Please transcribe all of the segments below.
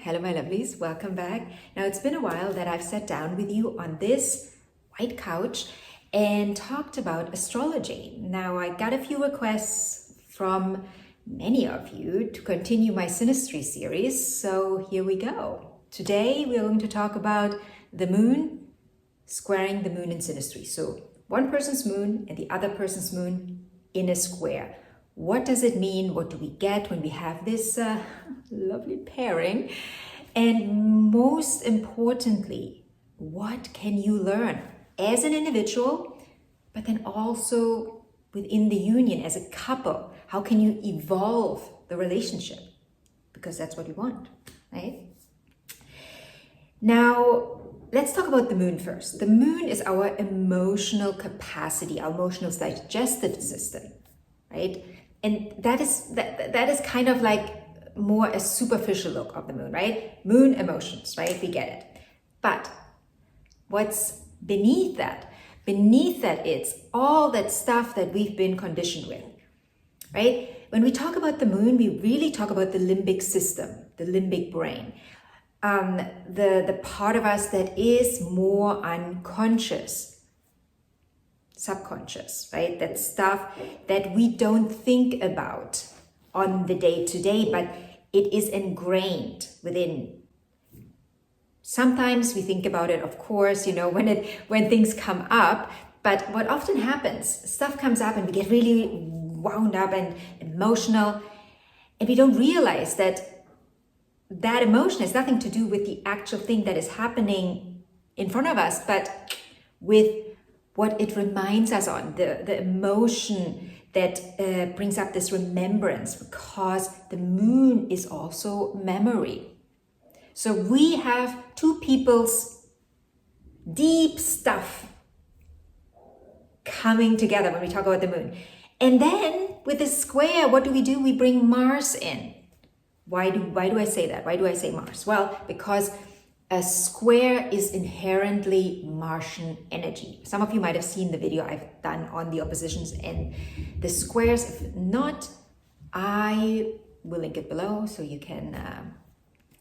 Hello my lovelies, welcome back. Now it's been a while that I've sat down with you on this white couch and talked about astrology. Now I got a few requests from many of you to continue my Synastry series, so here we go. Today we're going to talk about the moon squaring the moon in Synastry. So one person's moon and the other person's moon in a square. What does it mean? What do we get when we have this lovely pairing? And most importantly, what can you learn as an individual, but then also within the union as a couple? How can you evolve the relationship? Because that's what we want, right? Now, let's talk about the moon first. The moon is our emotional capacity, our emotional digestive system, right? And that is kind of like more a superficial look of the moon, right? Moon emotions, right? We get it. But what's beneath that? Beneath that, it's all that stuff that we've been conditioned with, right? When we talk about the moon, we really talk about the limbic system, the limbic brain. The part of us that is more unconscious, subconscious, right? That stuff that we don't think about on the day-to-day, but it is ingrained within. Sometimes we think about it, of course, when things come up, but what often happens, stuff comes up and we get really wound up and emotional, and we don't realize that emotion has nothing to do with the actual thing that is happening in front of us, but with what it reminds us on, the emotion that brings up this remembrance, because the moon is also memory. So we have two people's deep stuff coming together when we talk about the moon. And then with the square, what do? We bring Mars in. Why do I say that? Why do I say Mars? Well, because a square is inherently Martian energy. Some of you might have seen the video I've done on the oppositions and the squares. If not, I will link it below so you can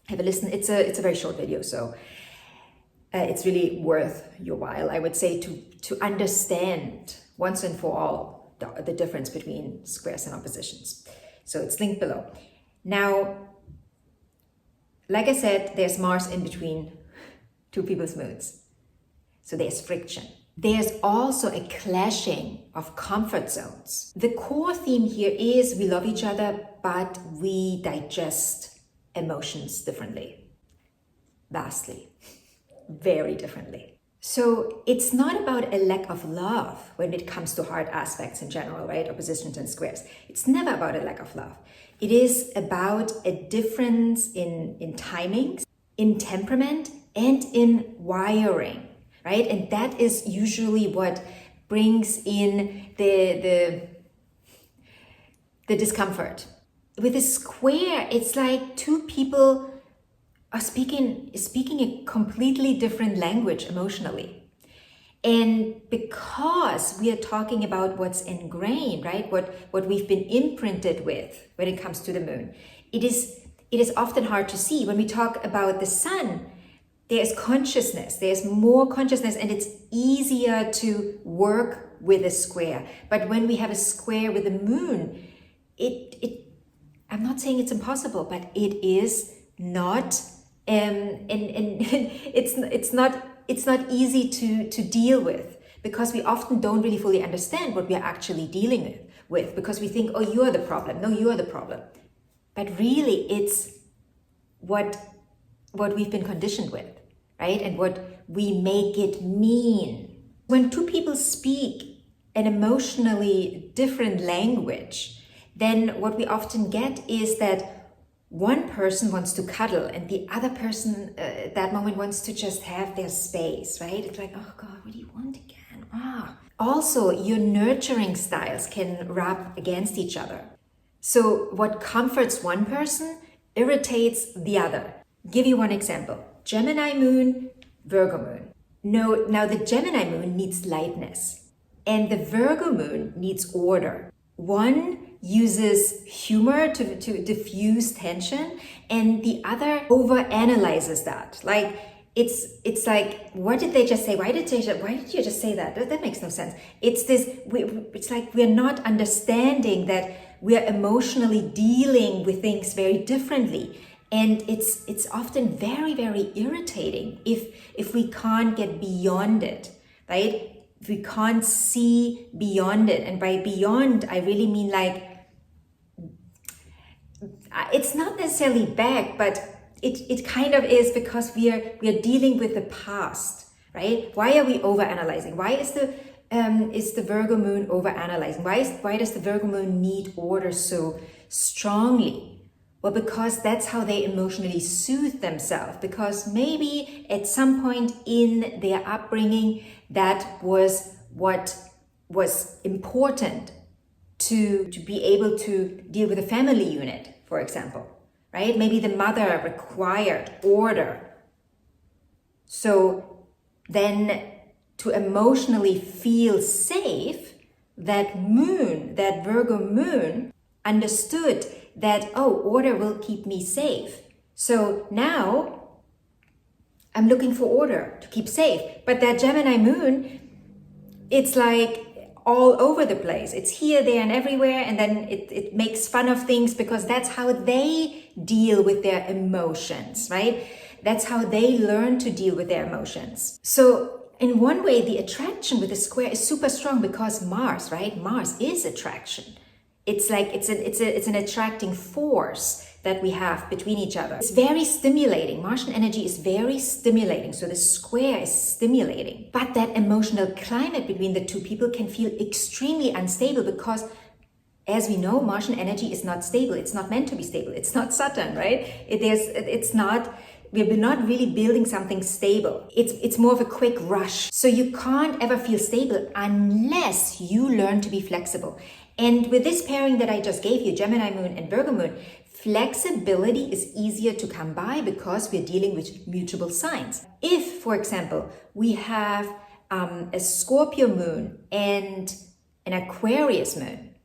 have a listen. It's a very short video, so it's really worth your while, I would say, to understand once and for all the difference between squares and oppositions. So it's linked below. Now, like I said, there's Mars in between two people's moons. So there's friction. There's also a clashing of comfort zones. The core theme here is we love each other, but we digest emotions differently. Vastly. Very differently. So it's not about a lack of love when it comes to hard aspects in general, right? Oppositions and squares. It's never about a lack of love. It is about a difference in timings, in temperament, and in wiring, right? And that is usually what brings in the discomfort. With a square, it's like two people are speaking a completely different language emotionally. And because we are talking about what's ingrained, right? What we've been imprinted with when it comes to the moon, it is often hard to see. When we talk about the sun, there's consciousness, there's more consciousness, and it's easier to work with a square. But when we have a square with the moon, I'm not saying it's impossible, but it is not, and it's not easy to deal with, because we often don't really fully understand what we are actually dealing with because we think, oh, you're the problem. No, you're the problem. But really, it's what we've been conditioned with, right? And what we make it mean. When two people speak an emotionally different language, then what we often get is that one person wants to cuddle and the other person at that moment wants to just have their space, right? It's like, oh God, what do you want again? Also, your nurturing styles can rub against each other. So what comforts one person irritates the other. Give you one example. Gemini moon, Virgo moon. Now the Gemini moon needs lightness and the Virgo moon needs order. One uses humor to diffuse tension, and the other overanalyzes that. Like, it's like, what did they just say? Why did you just say that? That makes no sense. It's like we're not understanding that we are emotionally dealing with things very differently. And it's often very, very irritating if we can't get beyond it, right? If we can't see beyond it. And by beyond, I really mean like, it's not necessarily back, but it kind of is, because we are dealing with the past, right? Why are we overanalyzing? Why is the Virgo moon overanalyzing? Why does the Virgo moon need order so strongly? Well, because that's how they emotionally soothe themselves, because maybe at some point in their upbringing, that was what was important to be able to deal with a family unit, for example, right? Maybe the mother required order. So then to emotionally feel safe, that Virgo moon understood that, oh, order will keep me safe. So now I'm looking for order to keep safe. But that Gemini moon, it's like all over the place. It's here, there, and everywhere. And then it makes fun of things, because that's how they deal with their emotions, right? That's how they learn to deal with their emotions. So in one way, the attraction with the square is super strong, because Mars, right? Mars is attraction. It's like it's an attracting force that we have between each other. It's very stimulating. Martian energy is very stimulating. So the square is stimulating. But that emotional climate between the two people can feel extremely unstable, because, as we know, Martian energy is not stable. It's not meant to be stable. It's not Saturn, right? We're not really building something stable. It's more of a quick rush. So you can't ever feel stable unless you learn to be flexible. And with this pairing that I just gave you, Gemini moon and Virgo moon, flexibility is easier to come by, because we're dealing with mutable signs. If, for example, we have a Scorpio moon and an Aquarius moon,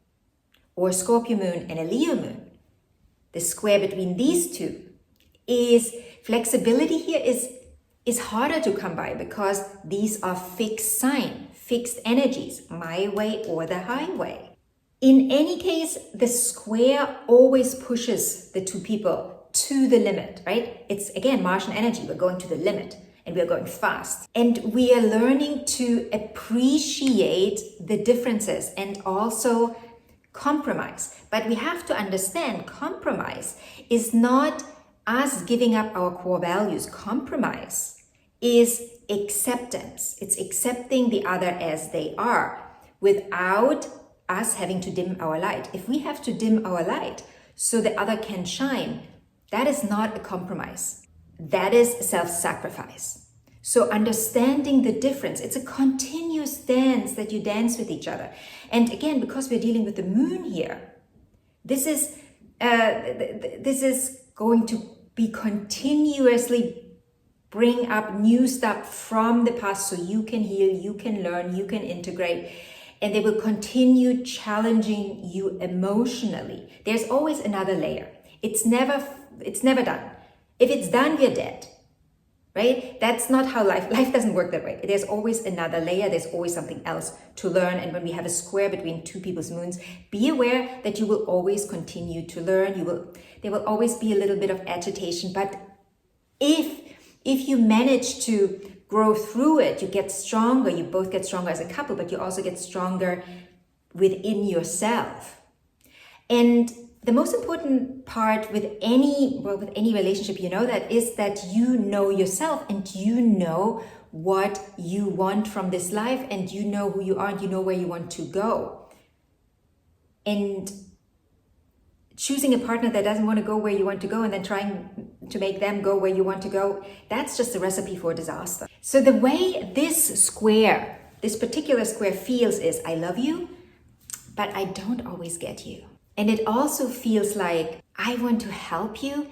or a Scorpio moon and a Leo moon, the square between these two is flexibility here is harder to come by, because these are fixed sign, fixed energies, my way or the highway. In any case, the square always pushes the two people to the limit, right? It's, again, Martian energy. We're going to the limit, and we're going fast. And we are learning to appreciate the differences and also compromise. But we have to understand, compromise is not us giving up our core values. Compromise is acceptance. It's accepting the other as they are, without us having to dim our light. If we have to dim our light so the other can shine, that is not a compromise. That is self-sacrifice. So understanding the difference, it's a continuous dance that you dance with each other. And again, because we're dealing with the moon here, this is going to be continuously bring up new stuff from the past, so you can heal, you can learn, you can integrate. And they will continue challenging you emotionally. There's always another layer. It's never done. If it's done, we're dead, right? That's not how life doesn't work that way. There's always another layer. There's always something else to learn. And when we have a square between two people's moons, be aware that you will always continue to learn. There will always be a little bit of agitation. But if you manage to grow through it, you get stronger. You both get stronger as a couple, but you also get stronger within yourself. And the most important part with any relationship, that is that you know yourself, and you know what you want from this life, and you know who you are, and you know where you want to go. And choosing a partner that doesn't want to go where you want to go and then trying to make them go where you want to go, that's just a recipe for disaster. So the way this particular square feels is, I love you, but I don't always get you. And it also feels like, I want to help you,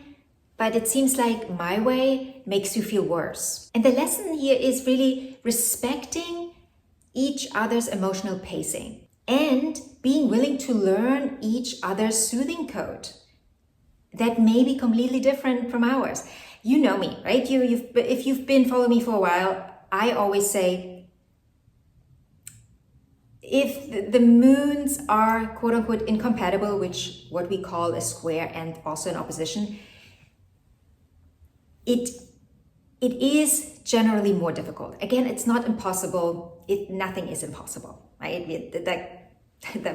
but it seems like my way makes you feel worse. And the lesson here is really respecting each other's emotional pacing. and being willing to learn each other's soothing code that may be completely different from ours. You know me, right? If you've been following me for a while, I always say, if the moons are quote unquote incompatible, which what we call a square and also an opposition, it is generally more difficult. Again, it's not impossible. Nothing is impossible, right? But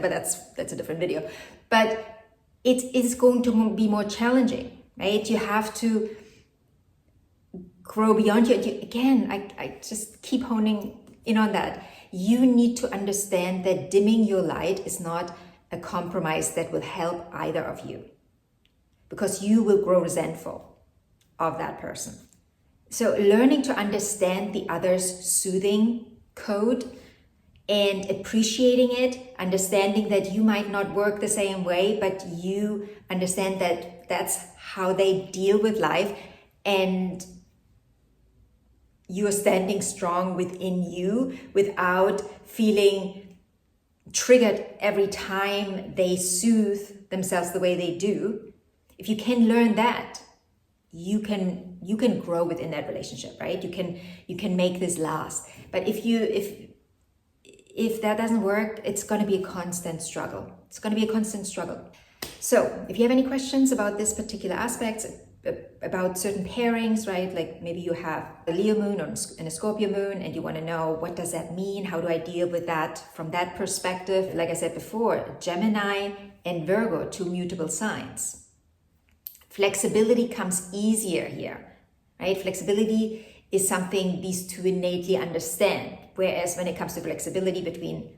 that's a different video. But it is going to be more challenging, right? You have to grow beyond you. Again, I just keep honing in on that. You need to understand that dimming your light is not a compromise that will help either of you, because you will grow resentful of that person. So learning to understand the other's soothing code and appreciating it, understanding that you might not work the same way, but you understand that that's how they deal with life, and you're standing strong within you without feeling triggered every time they soothe themselves the way they do. If you can learn that, you can grow within that relationship, right? You can make this last. But if that doesn't work, it's going to be a constant struggle. It's going to be a constant struggle. So if you have any questions about this particular aspect, about certain pairings, right? Like maybe you have a Leo moon or a Scorpio moon and you want to know, what does that mean? How do I deal with that from that perspective? Like I said before, Gemini and Virgo, 2 mutable signs. Flexibility comes easier here, right? Flexibility is something these two innately understand. Whereas when it comes to flexibility between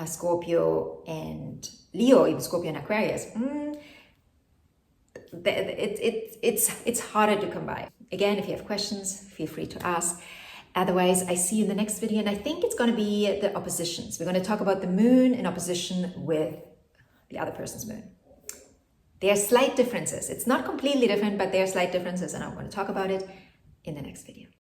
Scorpio and Leo, even Scorpio and Aquarius, it's harder to come by. Again, if you have questions, feel free to ask. Otherwise, I see you in the next video, and I think it's going to be the oppositions. We're going to talk about the moon in opposition with the other person's moon. There are slight differences. It's not completely different, but there are slight differences, and I'm going to talk about it in the next video.